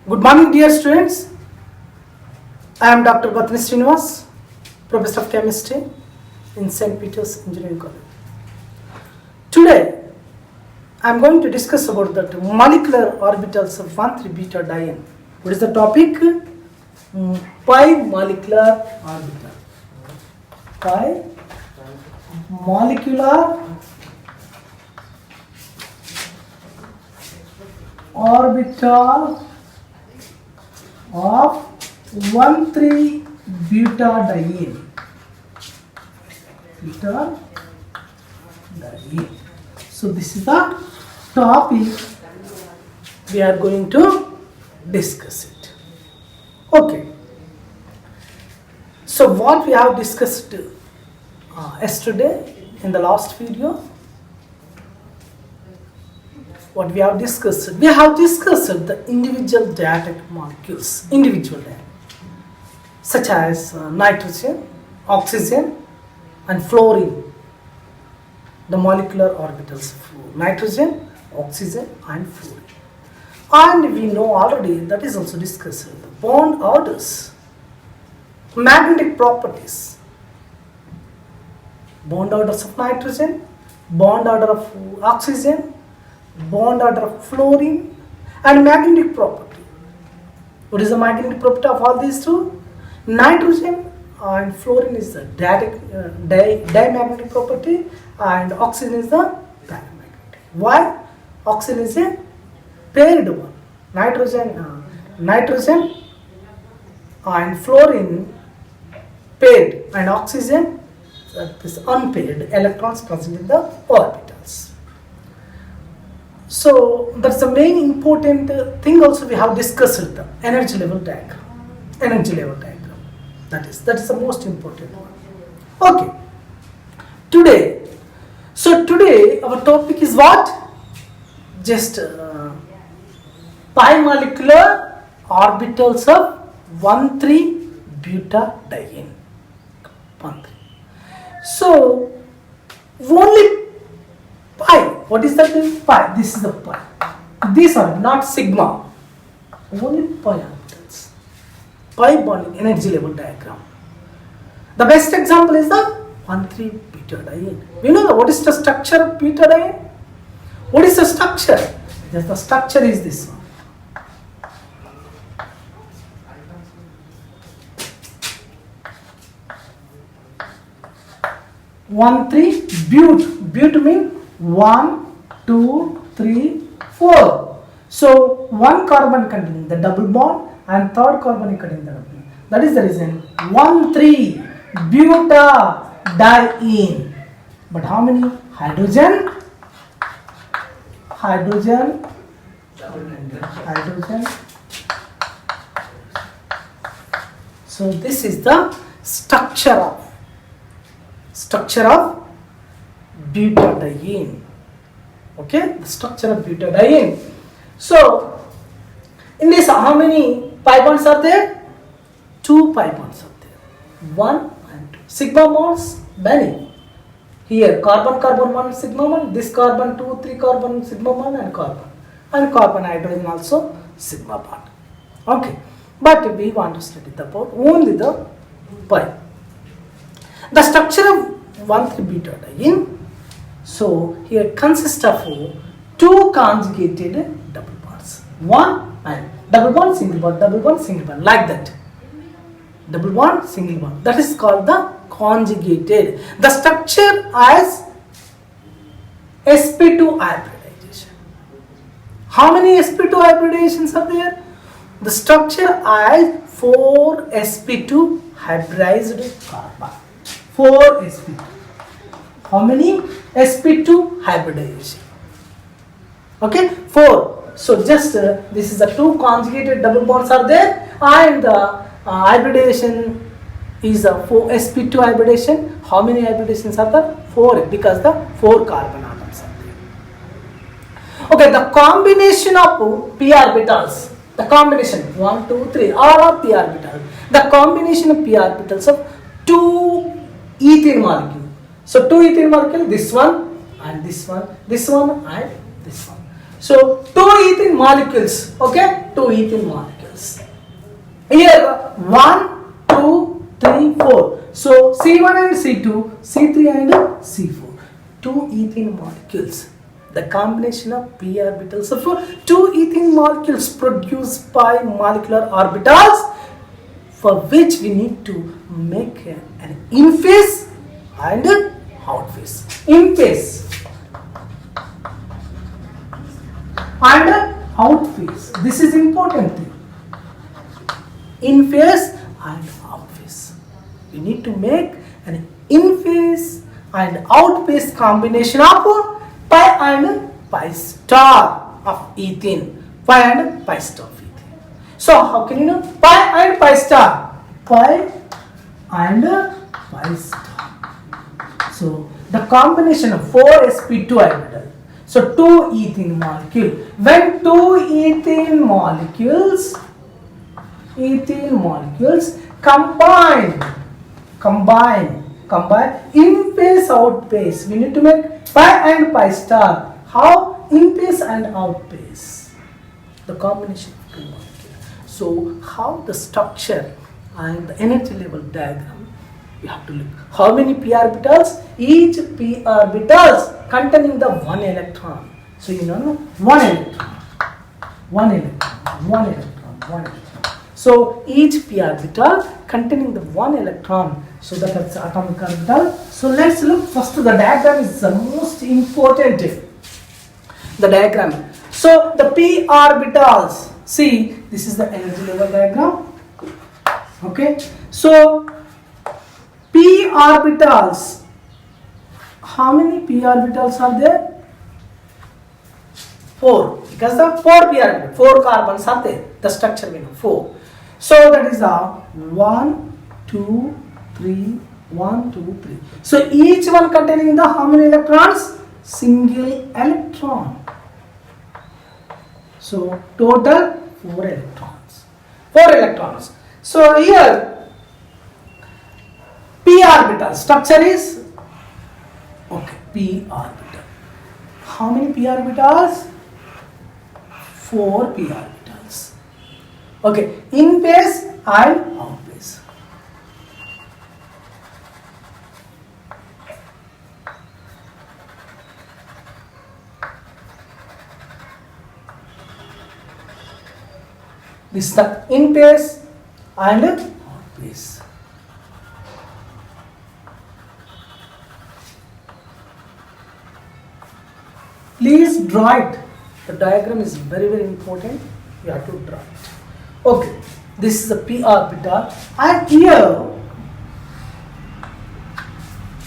Good morning, dear students. I am Dr. Batni Srinivas, Professor of Chemistry in St. Peter's Engineering College. Today, I am going to discuss about the molecular orbitals of 1,3-beta-diene. What is the topic? Pi molecular orbital. Pi molecular orbital of 1,3-beta-diene. Beta-diene. So this is the topic we are going to discuss it. Okay. So what we have discussed yesterday in the last video, what we have discussed the individual diatic molecules, such as nitrogen, oxygen and fluorine, the molecular orbitals of nitrogen, oxygen and fluorine. And we know already, that is also discussed, the bond orders, magnetic properties, bond orders of nitrogen, bond order of oxygen, bond order of fluorine and magnetic property. What is the magnetic property of all these two? Nitrogen and fluorine is the diamagnetic property and oxygen is the paramagnetic. Why? Oxygen is a paired one. Nitrogen and fluorine paired and oxygen is unpaired, electrons present in the orbitals. So that's the main important thing. Also we have discussed the energy level diagram. That is the most important one. Okay. Today our topic is what? Just pi molecular orbitals of 1,3-beta-diene. So only pi. What is that? Pi. This is the pi. These are not sigma. Only pi orbitals. Pi bonding energy level diagram. The best example is the 1,3-beta-diene. We know what is the structure of beta-diene? What is the structure? Yes, the structure is this one. But mean 1, 2, 3, 4. So one carbon containing the double bond and third carbon containing the double bond. That is the reason 1,3-beta-diene. But how many? Hydrogen. So this is the structure of beta-diene. Okay, the structure of beta-diene. So in this, how many pi bonds are there? 2 pi bonds are there. 1 and 2. Sigma bonds, many. Here carbon 1 sigma bond, this carbon 2, 3 carbon sigma bond and carbon hydrogen also sigma bond. Okay, but we want to study about only the pi. The structure of 1,3-beta-diene. So here consists of 2 conjugated double bonds. One and double bond, single bond, like that. Double bond, single bond. That is called the conjugated. The structure as sp2 hybridization. How many sp2 hybridizations are there? The structure as 4 sp2 hybridized carbon. 4 sp2. How many? sp2 hybridization. Okay, 4. So just this is the 2 conjugated double bonds are there, and the hybridization is a 4 sp2 hybridization. How many hybridations are there? 4, because the 4 carbon atoms are there. Okay, the combination of p orbitals. The combination 1, 2, 3, all are p orbitals. The combination of p orbitals of 2 ethene molecule. So 2 ethene molecule, this one and this one and this one. So 2 ethene molecules, okay, 2 ethene molecules. Here 1, 2, 3, 4. So C1 and C2, C3 and C4. 2 ethene molecules. The combination of p orbitals of 2 ethene molecules produced by molecular orbitals, for which we need to make an in phase and out phase. In phase and out phase. This is important thing. In phase and out phase. We need to make an in phase and out phase combination of pi and pi star of ethene. Pi and pi star of ethene. So how can you know pi and pi star? Pi and pi star. So the combination of 4sp2 orbital. So 2 ethene molecule. When 2 ethene molecules combine in phase out phase, we need to make pi and pi star. How? In phase and out phase. The combination of 2 molecules. So how the structure and the energy level diagram, we have to look. How many p orbitals? Each p orbitals containing the 1 electron. So you know 1 electron, 1 electron, 1 electron, 1 electron. So each p orbital containing the 1 electron. So that is atomic orbital. So let's look first. The diagram is the most important. The diagram. So the p orbitals. See, this is the energy level diagram. Okay. So p orbitals. How many p orbitals are there? 4. Because the 4 p orbitals, 4 carbons are there. The structure we know 4. So that is 1, 2, 3, 1, 2, 3. So each one containing the how many electrons? Single electron. So total 4 electrons. 4 electrons. So here p orbital structure is okay. P orbital. How many p orbitals? 4 p orbitals. Okay, in phase and out phase. This is the in phase and out phase. Please draw it. The diagram is very, very important. You have to draw it. Okay, this is the p orbital, and here,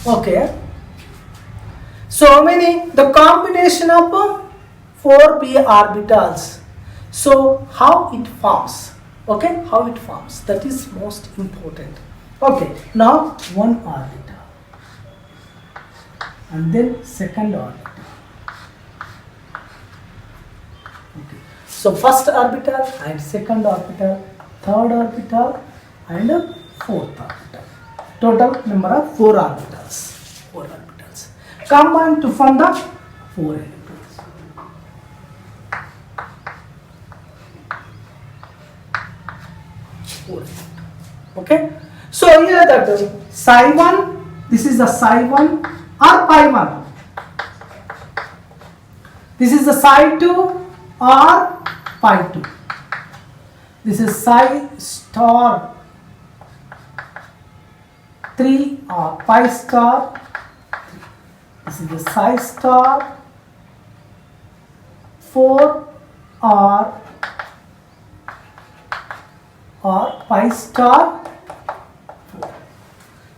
okay, so many, the combination of 4 p orbitals. So how it forms? Okay, how it forms, that is most important. Okay, now one orbital and then second orbital. Okay. So first orbital and second orbital, third orbital and fourth orbital. Total number of 4 orbitals. 4 orbitals. Combine to form the 4 elements. Okay. So here that psi 1, this is the psi 1 or pi 1. This is the psi 2 or pi 2. This is psi star 3 or pi star 3. This is the psi star 4 or pi star 4.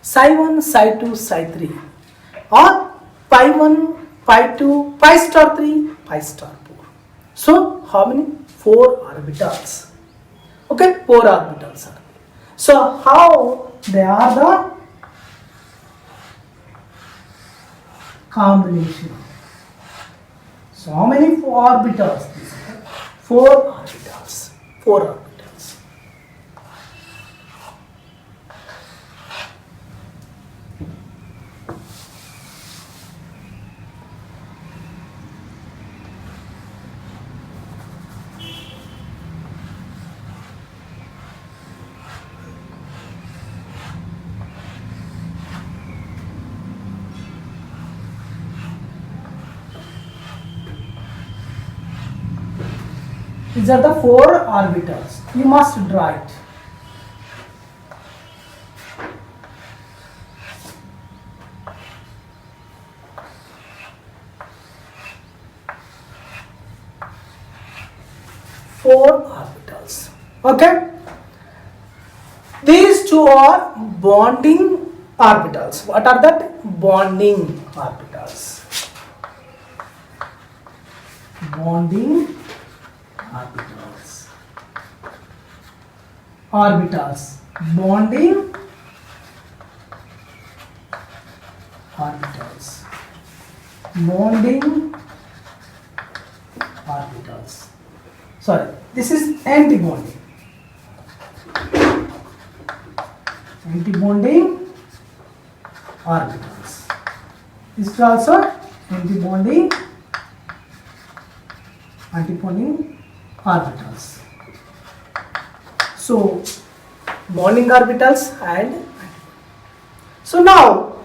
Psi 1, psi 2, psi 3 or pi 1, pi 2, pi star 3, pi star 4. So how many? 4 orbitals. Okay, 4 orbitals are. So how they are the combination? So how many 4 orbitals? 4 orbitals. 4 orbitals. These are the 4 orbitals. You must draw it. Four orbitals. Okay. These two are bonding orbitals. What are that? Bonding orbitals. Bonding orbitals. Orbitals. Bonding orbitals. Bonding orbitals. Sorry, this is anti-bonding. Anti-bonding orbitals. This is also anti-bonding orbitals. So, bonding orbitals and so now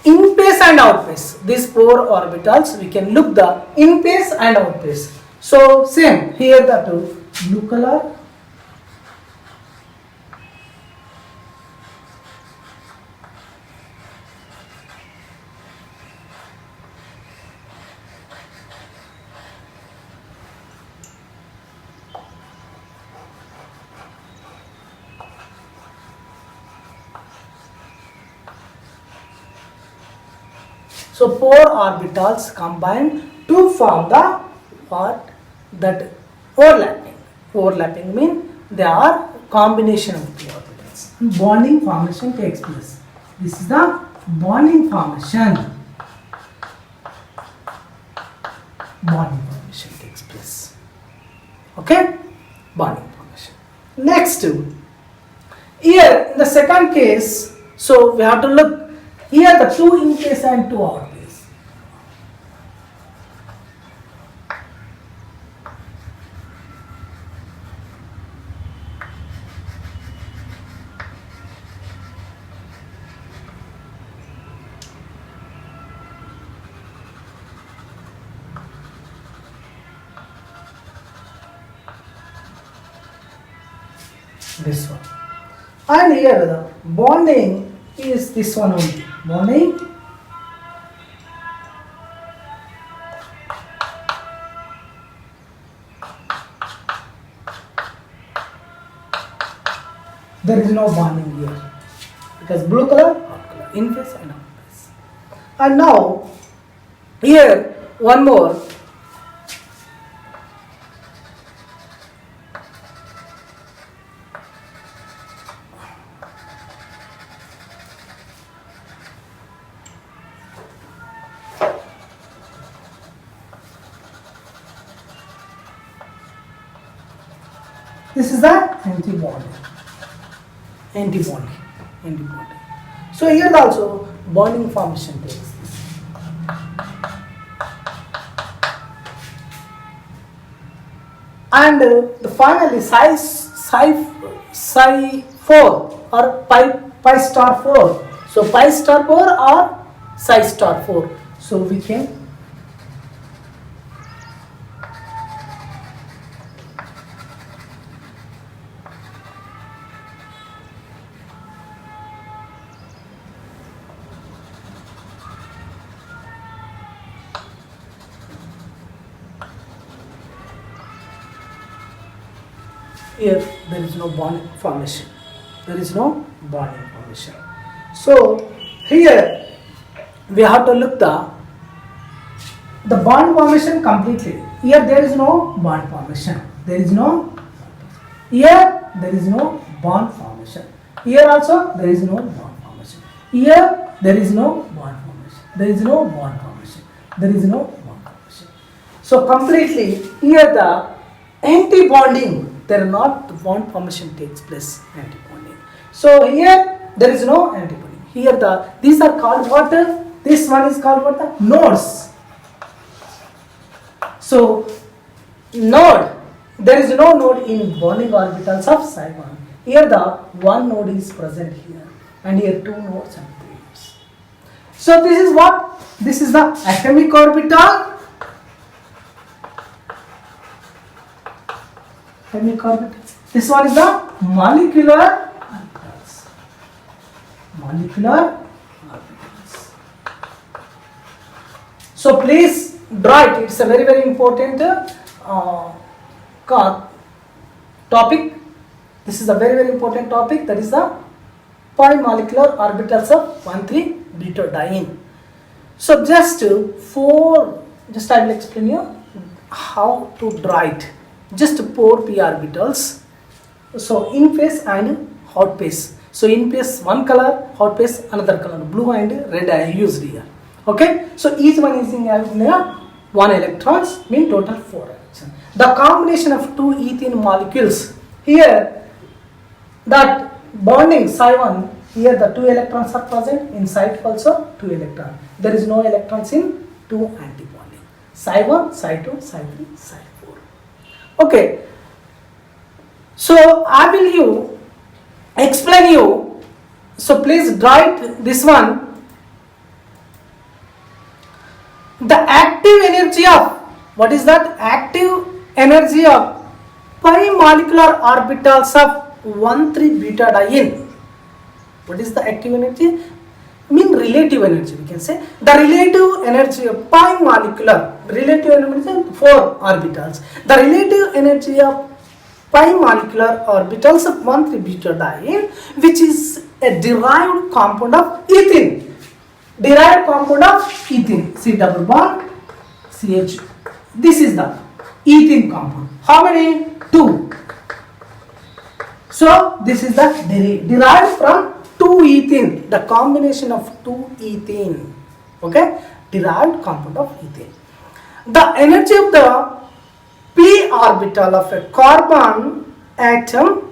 in phase and out phase, these 4 orbitals we can look the in phase and out phase. So same here the two blue color so 4 orbitals combine to form the what that overlapping. Overlapping means they are combination of the orbitals. Bonding formation takes place. This is the bonding formation. Bonding formation takes place. Okay? Bonding formation. Next, here in the second case, so we have to look here the 2 in phase and 2 out phase. This one, and here the bonding is this one only. Bonding there is no bonding here because blue color, hot color, in phase and out phase. And now here one more. This is the anti-bonding. So here also bonding formation takes place. And the finally psi 4 or pi star 4. So pi star 4 or psi star 4. So we can here there is no bond formation. There is no bonding formation. So here we have to look the bond formation completely. Here there is no bond formation. There is no. Here there is no bond formation. Here also there is no bond formation. Here there is no bond formation. There is no bond formation. There is no bond formation. So completely here the anti-bonding. There not bond formation takes place anti-bonding. So here there is no anti-bonding. Here these are called what? This one is called what? The nodes. So node, there is no node in bonding orbitals of psi 1. Here the one node is present here, and here 2 nodes and 3 nodes. So this is what? This is the atomic orbital. chemical orbitals. This one is the molecular orbitals. Molecular orbitals. So please draw it. It's a very important topic. This is a very important topic. That is the pi molecular orbitals of 1,3-butadiene. So just I will explain you how to draw it. Just 4 p orbitals. So in phase and out phase. So in phase one color, out phase another color, blue and red I used here. Okay. So each one is in 1 electrons, mean total 4 electrons. The combination of 2 ethene molecules here, that bonding psi1, here the 2 electrons are present, inside also 2 electrons. There is no electrons in 2 antibonding. Psi1, psi2, psi3, psi4. Okay. So I will explain you. So please write this one. The active energy of, what is that? Active energy of pi molecular orbitals of 1,3-butadiene. What is the active energy? Mean relative energy, we can say. The relative energy of pi molecular, relative energy 4 orbitals. The relative energy of pi molecular orbitals of 1,3-butadiene, which is a derived compound of ethene. Derived compound of ethene. C double bond CH. This is the ethene compound. How many? 2. So this is the derived from 2 ethene. The combination of 2 ethene. Okay? Derived compound of ethene. The energy of the p orbital of a carbon atom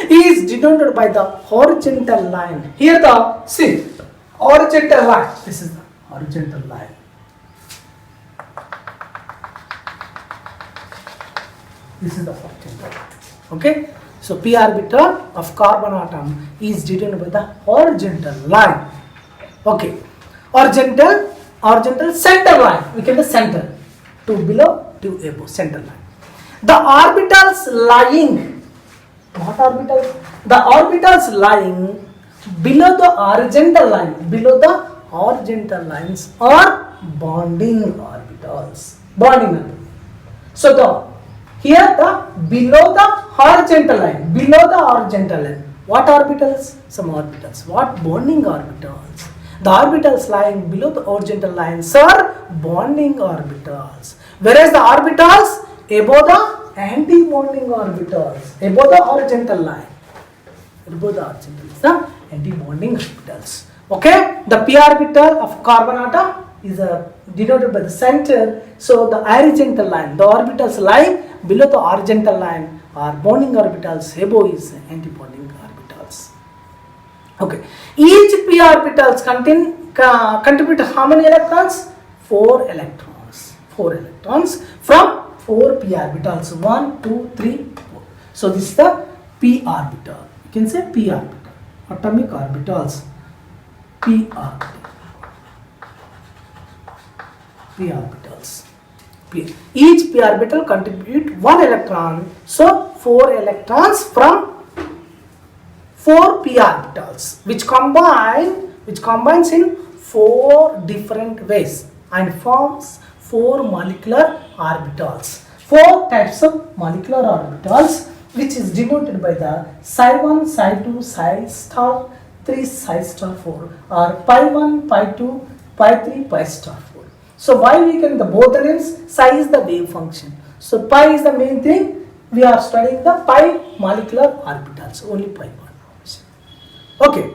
is denoted by the horizontal line. Here the see horizontal line. This is the horizontal line. This is the horizontal line. Okay. So p orbital of carbon atom is denoted by the horizontal line. Okay. Horizontal center line. We can the center. 2 below, 2 above, center line. The orbitals lying. What orbitals? The orbitals lying below the horizontal line. Below the horizontal lines are bonding orbitals. Bonding orbitals. So here the below the horizontal line. Below the horizontal line. What orbitals? Some orbitals. What bonding orbitals? The orbitals lying below the horizontal lines are bonding orbitals. Whereas the orbitals above the anti-bonding orbitals. Above the horizontal line. Above the horizontal is the anti-bonding orbitals. Okay? The p orbital of carbon atom is denoted by the center. So the horizontal line. The orbitals lying below the horizontal line are bonding orbitals. Above is anti-bonding orbitals. Okay. Each p orbitals contribute how many electrons? 4 electrons. 4 electrons from 4 p orbitals. 1, 2, 3, 4. So this is the p orbital. You can say p orbital. Atomic orbitals. P orbital. P orbitals. Each p orbital contribute 1 electron. So 4 electrons from 4 p orbitals, which combines in 4 different ways and forms 4 molecular orbitals. 4 types of molecular orbitals, which is denoted by the psi1, psi2, psi star 3, psi star 4, or pi1, pi2, pi3, pi star 4. So why we can the both the names? Psi is the wave function. So pi is the main thing. We are studying the pi molecular orbitals. Only pi one. Okay.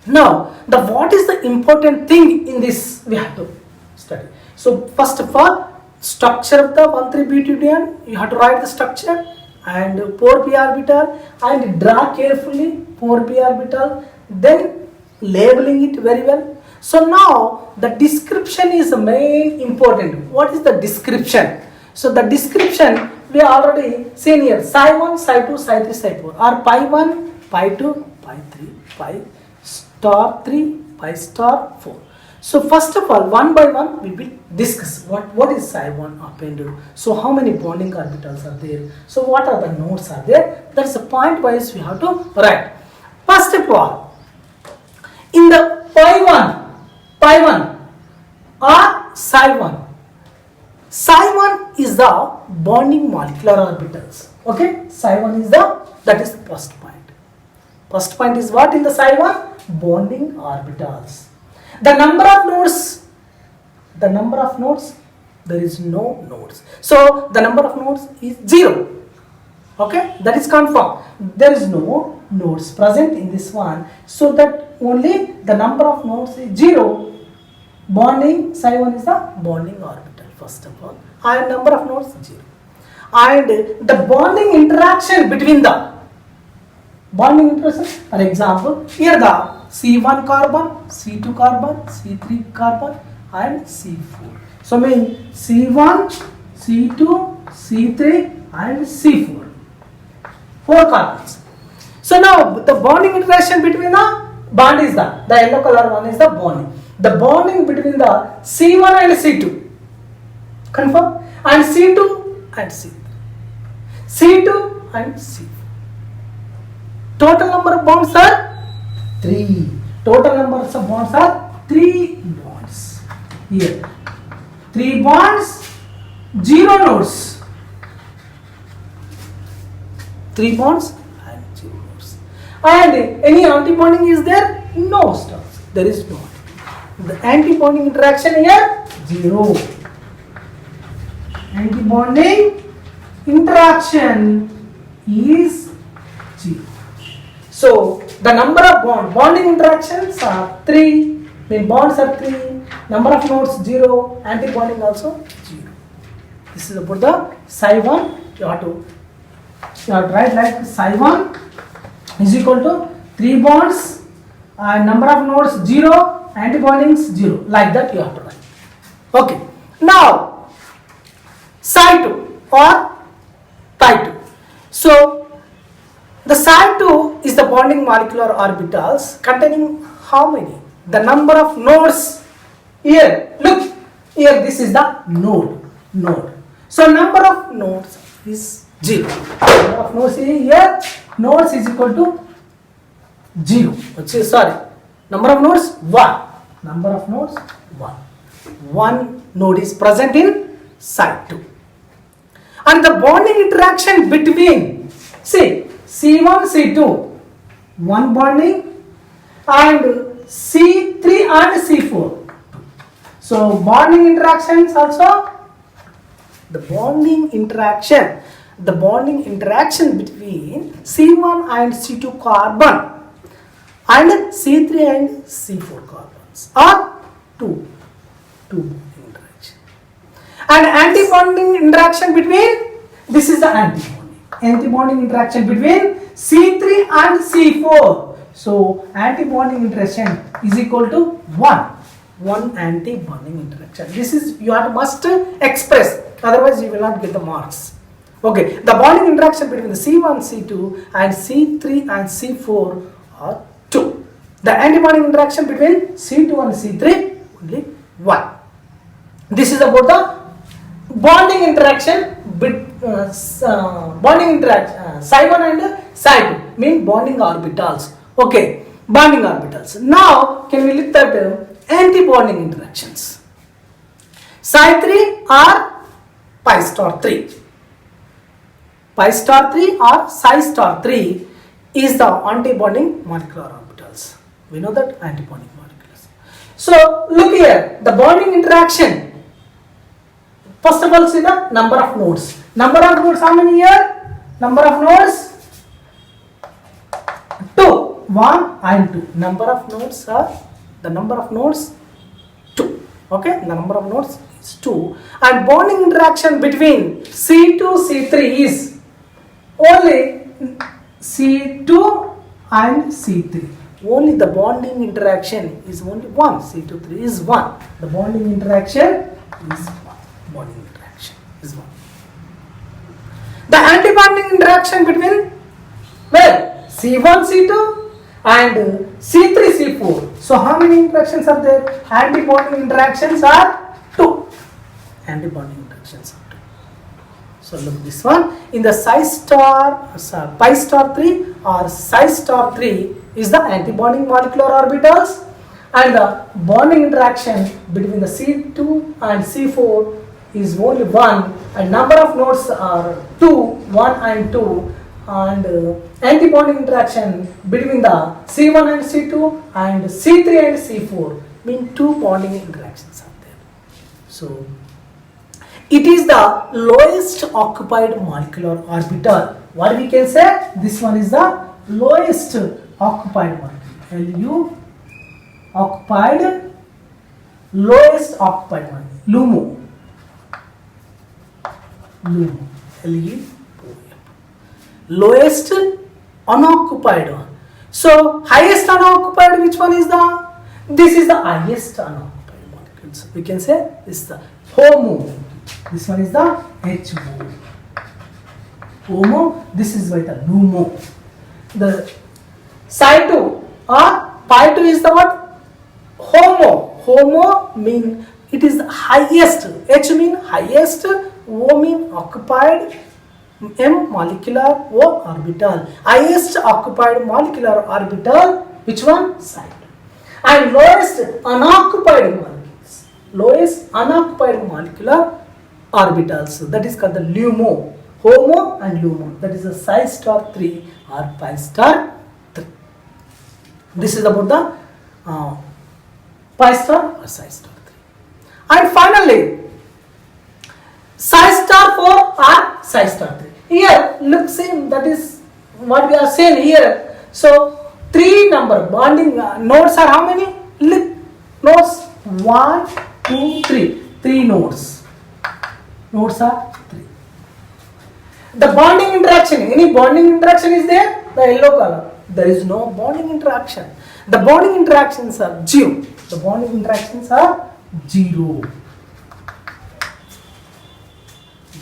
Now what is the important thing in this we have to study. So first of all, structure of the 1,3-butadiene. You have to write the structure and 4 p orbital and draw carefully 4 p orbital. Then labeling it very well. So now the description is the main important. What is the description? So the description we already seen here. Psi1, psi2, psi3, psi4 or pi1, pi2, pi3, pi star 3, pi star 4. So first of all, one by one we will discuss what is psi1 appended. So how many bonding orbitals are there? So what are the nodes are there? That's the point wise we have to write. First of all, in the pi1 or psi1. Psi1 is the bonding molecular orbitals. Okay, psi1 is that is the first point. First point is what in the psi1? Bonding orbitals. The number of nodes, there is no nodes. So the number of nodes is 0. Okay, that is confirmed. There is no nodes present in this one. So that only the number of nodes is 0. Bonding psi1 is the bonding orbital first of all. And number of nodes 0. And the bonding interaction between the for example, here the C1 carbon, C2 carbon, C3 carbon and C4. So mean C1, C2, C3 and C4. 4 carbons. So now the bonding interaction between the bond is the yellow color one is the bonding. The bonding between the C1 and C2. Confirm? And C2 and C3. C2 and C4. Total number of bonds are 3. Total numbers of bonds are 3 bonds. Here 3 bonds, 0 nodes. 3 bonds and 0 nodes. And any anti-bonding is there? No stars. There is no. The anti-bonding interaction here 0. Anti-bonding interaction is 0. So the number of bonding interactions are 3, mean bonds are 3, number of nodes 0, anti-bonding also 0. This is about the psi1. You have to write like psi1 is equal to 3 bonds and number of nodes 0, anti-bondings 0. Like that you have to write. Okay. Now psi2 or pi2. So the psi2 is the bonding molecular orbitals containing how many? The number of nodes here. Look, here this is the node. So number of nodes is 0. Number of nodes is here. Nodes is equal to 0. Sorry. Number of nodes 1. Number of nodes 1. One node is present in psi2. And the bonding interaction between, see, C1, C2, one bonding, and C3 and C4. So bonding interactions also, the bonding interaction between C1 and C2 carbon and C3 and C4 carbons are 2 interaction. And anti-bonding interaction between, this is the anti-bonding interaction between C3 and C4. So anti-bonding interaction is equal to 1 anti-bonding interaction. This is you must express, otherwise you will not get the marks. Okay, the bonding interaction between the C1, C2 and C3 and C4 are 2. The anti-bonding interaction between C2 and C3 only 1. This is about the bonding interaction psi1 and psi2 mean bonding orbitals. Okay, bonding orbitals. Now can we look at anti-bonding interactions? Psi3 or pi star 3. Pi star 3 or psi star 3 is the anti-bonding molecular orbitals. We know that anti-bonding molecules. So look here, the bonding interaction. First of all, see the number of nodes. Number of nodes, how many here? Number of nodes 2, 1 and 2. Number of nodes are the number of nodes 2. Okay, the number of nodes is 2. And bonding interaction between C2, C3 is only C2 and C3. Only the bonding interaction is only 1. C2, 3 is 1. The bonding interaction is 1. Bonding interaction is 1. The anti-bonding interaction between C1, C2 and C3C4. So how many interactions are there? Anti-bonding interactions are 2. Anti-bonding interactions are 2. So look this one. In the pi star 3 or psi star 3 is the anti-bonding molecular orbitals, and the bonding interaction between the C2 and C4 is only 1, and number of nodes are 2, 1 and 2, and anti-bonding interaction between the C1 and C2 and C3 and C4 mean 2 bonding interactions are there. So it is the lowest occupied molecular orbital. What we can say? This one is the lowest occupied molecule. LU occupied, lowest occupied one, LUMO. LU, lowest unoccupied one. So highest unoccupied, which one is the? This is the highest unoccupied molecule. So we can say this is the HOMO. This one is the HO. HOMO. This is by the LUMO. The psi2 or pi2 is the what? HOMO. HOMO mean it is the highest. H mean highest. O mean occupied. M molecular O orbital. Highest occupied molecular orbital. Which one? Psi2. And lowest unoccupied molecules. Lowest unoccupied molecular orbitals. That is called the LUMO. HOMO and LUMO. That is the psi star 3 or pi star 3. This is about the pi star or psi star 3. And finally, psi star 4 or psi star 3. Here, look, same, that is what we are saying here. So, 3 number bonding nodes are how many? Look, nodes 1, 2, 3. 3 nodes. Nodes are 3. The bonding interaction, any bonding interaction is there? The yellow color. There is no bonding interaction. The bonding interactions are 0. The bonding interactions are 0.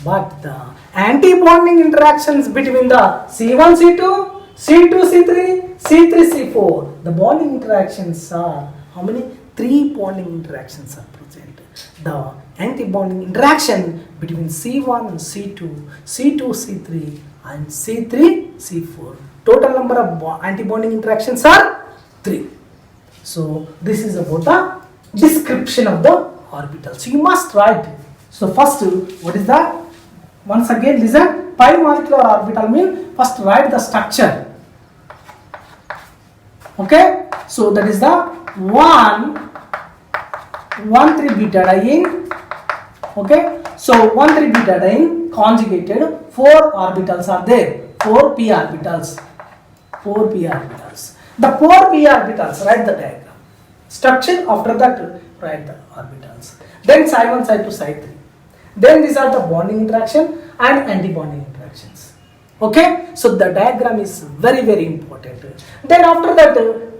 But the anti-bonding interactions between the C1, C2, C2, C3, C3, C4, the bonding interactions are how many? 3 bonding interactions are present. The anti-bonding interaction between C1 and C2, C2, C3 and C3, C4. Total number of anti-bonding interactions are 3. So this is about the description of the orbital. So you must write. So first, what is that? Once again, listen. Pi molecular orbital mean first write the structure. Okay. So that is the 1,3 beta-diene. Okay. So 1,3 beta-diene conjugated 4 orbitals are there. 4 p orbitals. 4 p orbitals. The 4 p orbitals, write the diagram. Structure, after that write the orbitals. Then psi1, psi2, psi3. Then these are the bonding interaction and anti-bonding interactions. Okay, so the diagram is very, very important. Then after that,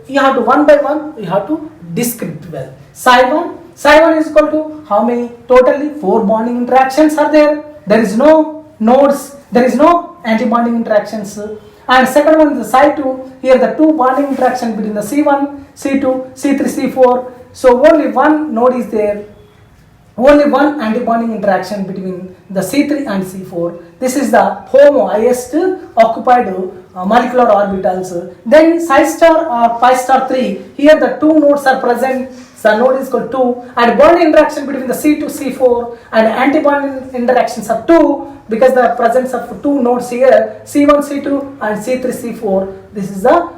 you have to one by one, you have to describe well. Psi1 is equal to how many? Totally 4 bonding interactions are there. There is no nodes, there is no anti-bonding interactions. And second one is the psi2. Here the 2 bonding interaction between the C1, C2, C3, C4. So only 1 node is there. Only 1 anti-bonding interaction between the C3 and C4. This is the HOMO, highest occupied molecular orbitals. Then psi star or pi star 3. Here the 2 nodes are present. The node is called 2. And bonding interaction between the C2, C4 and anti-bonding interactions are 2 because the presence of 2 nodes here, C1, C2 and C3, C4. This is the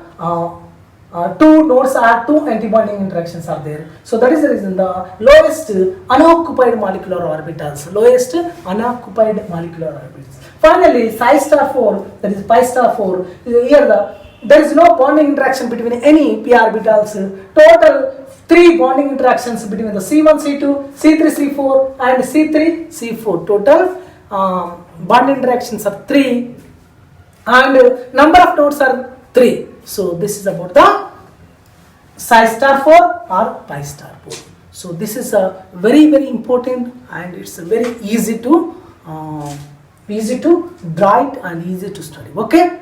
2 nodes are 2 anti-bonding interactions are there. So that is the reason the lowest unoccupied molecular orbitals. Lowest unoccupied molecular orbitals. Finally, psi star 4, that is pi star 4. Here there is no bonding interaction between any p orbitals. Total 3 bonding interactions between the C1, C2, C3, C4 and C3, C4. Total bond interactions are 3 and number of nodes are 3. So this is about the psi star 4 or pi star 4. So this is a very, very important and it's very easy to write and easy to study. Okay.